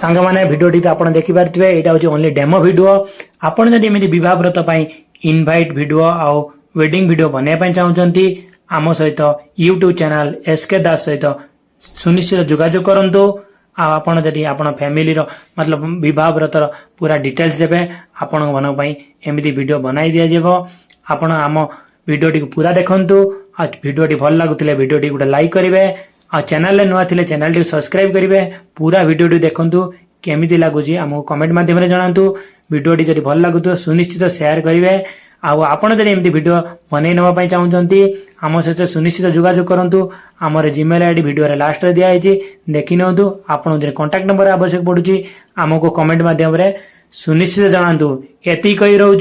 सांग मैंने भिडियो आप देखिपारे यहाँ हूँ ओनली डेमो भिडियो आपड़ जब एमती बह व्रत इनभाइट भिडियो आउ वेडिंग भिडियो बनवाई चाहते आम सहित यूट्यूब चैनल एसके दास सहित सुनिश्चित जोगाजोग करूँ आपण जदि आपण फैमिली मतलब विवाह व्रतर पूरा डिटेल्स देवे आपण मन एमती वीडियो बनाई दि जाव आपण आम वीडियो टी पूरा देखंतु आ वीडियो टी भल लागुतिले वीडियो टी गोटे लाइक करेंगे आ चैनल नुआ थिले चैनल टी सब्सक्राइब करेंगे पूरा वीडियो टी देखंतु केमिति लागुची आमको कमेंट माध्यम जनातु वीडियो टी जदि भल लागुतो सुनिश्चित शेयर करेंगे आपण जब एमती वीडियो बनई नापी चाहते आम सहित सुनिश्चित जोगाजोग करूँ आमर जीमेल आईडी वीडियो लास्ट में दिखाई देखी नियंतु आपन कांटेक्ट नंबर आवश्यक पड़ुची आमको कमेंट माध्यम सुनिश्चित जनातु एति कही रहउची।